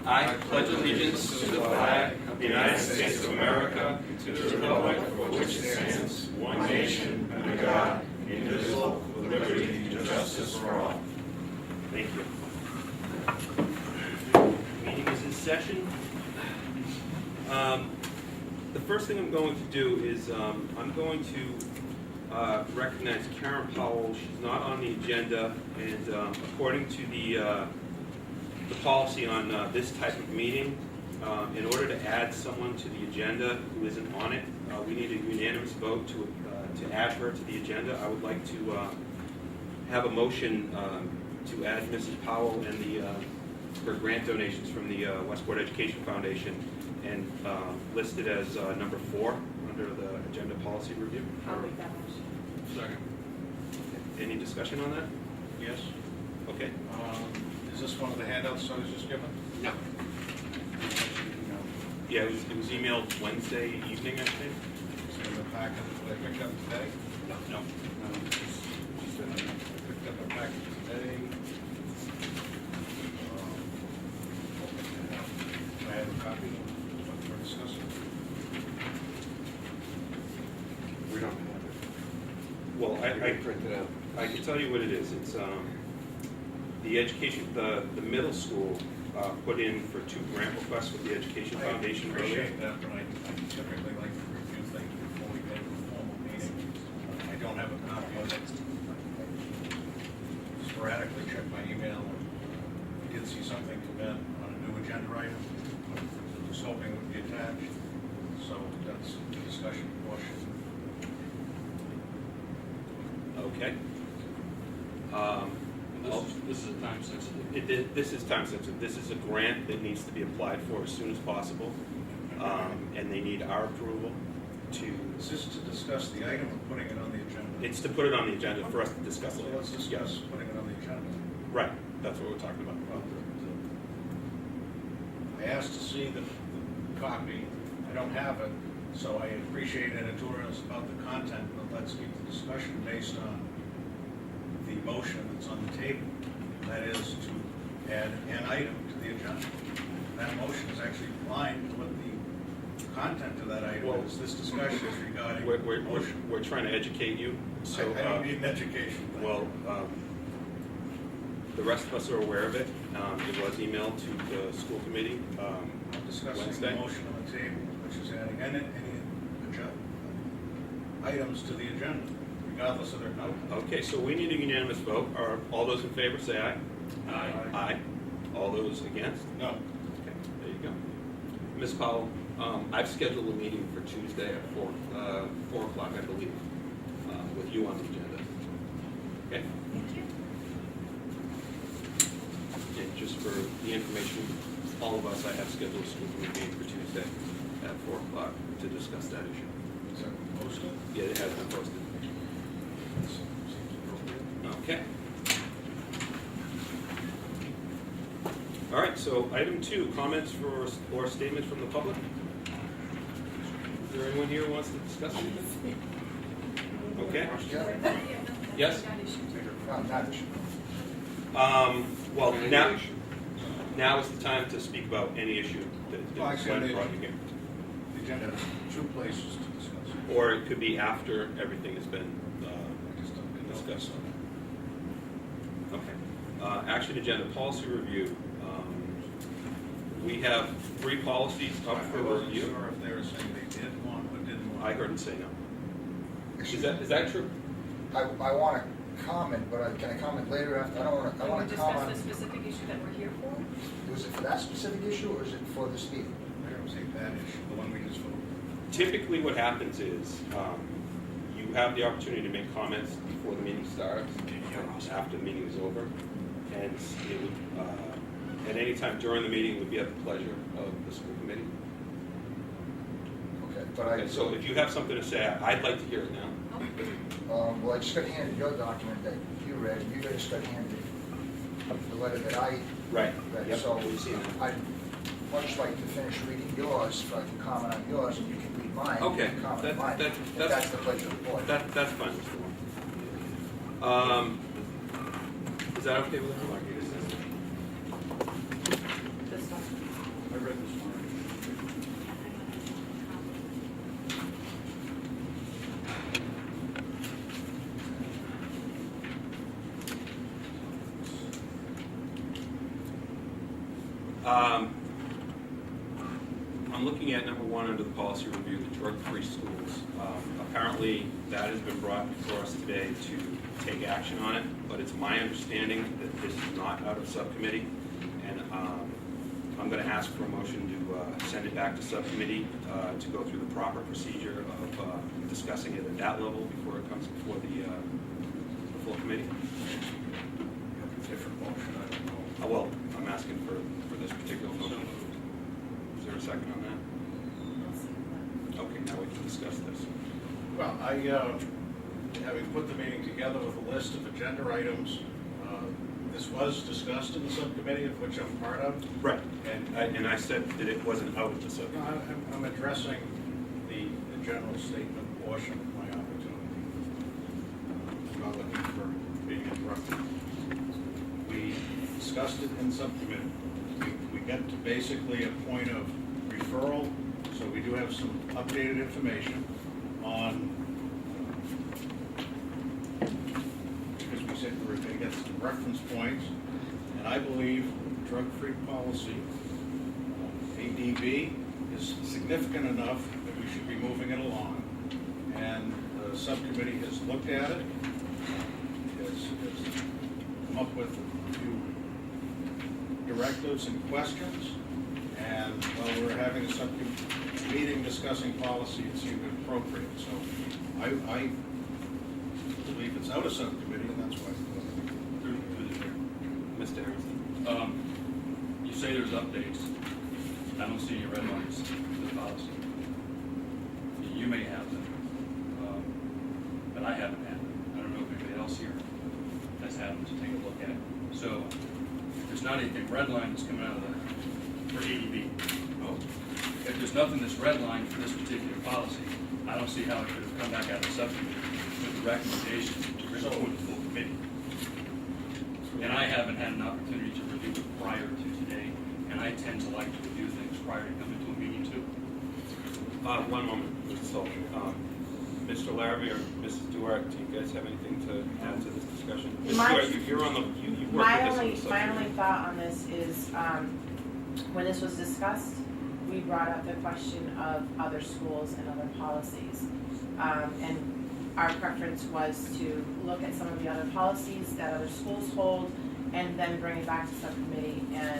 I pledge allegiance to the flag of the United States of America, to the republic for which it stands, one nation, under God, indivisible, with liberty and justice for all. Thank you. Meeting is in session. The first thing I'm going to do is I'm going to recognize Karen Powell. She's not on the agenda, and according to the policy on this type of meeting, in order to add someone to the agenda who isn't on it, we need a unanimous vote to add her to the agenda. I would like to have a motion to add Mrs. Powell and her grant donations from the Westport Education Foundation and listed as number 4 under the agenda policy review. I'll make that motion. Second. Any discussion on that? Yes. Okay. Is this one of the handouts I was just given? No. Yeah, it was emailed Wednesday evening, I think. Is it in the packet that I picked up today? No. She said I picked up a packet today. I have a copy for discussion. We don't have it. Well, I Print it out. I can tell you what it is. It's the education, the middle school put in for 2 grant requests with the Education Foundation I earlier. appreciate that, but I typically like to review things before we go to a formal meeting. I don't have a copy of it. Sporadically check my email. I did see something come in on a new agenda item. I was hoping it would be attached. So that's the discussion portion. Okay. This is a time sensitive. This is time sensitive. This is a grant that needs to be applied for as soon as possible, and they need our approval to. Is this to discuss the item or putting it on the agenda? It's to put it on the agenda for us to discuss So it. let's discuss putting it on the agenda. Right. That's what we're talking about. Well, I asked to see the copy. I don't have it, so I appreciate editorials about the content, but let's keep the discussion based on the motion that's on the table. That is to add an item to the agenda. That motion is actually aligned to what the content of that item is. This discussion is regarding motion. We're trying to educate you. So I don't need an education. well, the rest of us are aware of it. It was emailed to the school committee I'm discussing Wednesday. the motion on the table, which is adding any items to the agenda, regardless of their content. Okay, so we need a unanimous vote. Are all those in favor say aye? Aye. Aye. All those against? No. Okay, there you go. Ms. Powell, I've scheduled a meeting for Tuesday at 4 o'clock, I believe, with you on the agenda. Okay? Thank you. And just for the information, all of us, I have scheduled a school committee meeting for Tuesday at 4 o'clock to discuss that issue. Is that posted? Yeah, it has been posted. Seems appropriate. Okay. All right, so item 2, comments or statements from the public. Is there anyone here who wants to discuss anything? Okay. Yes? Well, now is the time to speak about any issue that Well, that's actually, brought here. The agenda has 2 places to discuss. Or it could be after everything has been I just don't know. discussed. Okay. Action agenda, policy review. We have 3 policies up for I wasn't review. sure if they were saying they did want or didn't want. I heard him say no. Is that true? I want to comment, but can I comment later after? I want Can we to discuss comment. the specific issue that we're here for? Was it for that specific issue or is it for this meeting? I don't say that issue, the one we just voted. Typically what happens is you have the opportunity to make comments before the meeting starts, after the meeting is over, and it would, at any time during the meeting, it would be at the pleasure of the school committee. Okay, but Okay, so if you have something to say, I'd like to hear it now. well, I just got handed your document that you read, and you guys got handed the letter that I Right. read. Yep, So we've seen that. I'd much like to finish reading yours, so I can comment on yours, and you can read mine. and Okay, you can comment on mine. that's If that's the pleasure of the board. That's fine, Mr. Warren. Is that okay with everyone? This one. I'm looking at number one under the policy review, the drug-free schools. Apparently, that has been brought before us today to take action on it, but it's my understanding that this is not out of subcommittee, and I'm going to ask for a motion to send it back to subcommittee to go through the proper procedure of discussing it at that level before it comes before the full committee. Different motion, I don't know. Well, I'm asking for this particular motion. Is there a second on that? I'll second Okay, now we can discuss this. Well, having put the meeting together with a list of agenda items, this was discussed in the subcommittee of which I'm part of. Right. And I said that it wasn't out of the No, subcommittee. I'm addressing the general statement portion of my opportunity. I'm not looking for being interrupted. We discussed it in subcommittee. We got to basically a point of referral, so we do have some updated information on, because we said we were going to get some reference points, and I believe drug-free policy, ADB, is significant enough that we should be moving it along. And the subcommittee has looked at it, has come up with a few directives and questions, and while we're having a meeting discussing policy, it seemed appropriate. So I believe it's out of subcommittee, and that's why. Through the chair. Mr. Harrison? You say there's updates. I don't see any red lines in the policy. You may have them, but I haven't had them. I don't know if anybody else here has had them to take a look at. So if there's not anything redlined that's coming out of the, for ADB, if there's nothing that's redlined for this particular policy, I don't see how it could have come back out of the subcommittee with the recommendations to bring it forward to the full committee. And I haven't had an opportunity to review it prior to today, and I tend to like to review things prior to coming to a meeting too. One moment, Mr. Sullivan. Mr. Larrabee or Mrs. Duarte, do you guys have anything to add to this discussion? Ms. Duarte, you're on the, you worked My with this on only, the my subcommittee. only thought on this is, when this was discussed, we brought up the question of other schools and other policies. And our preference was to look at some of the other policies that other schools hold and then bring it back to subcommittee and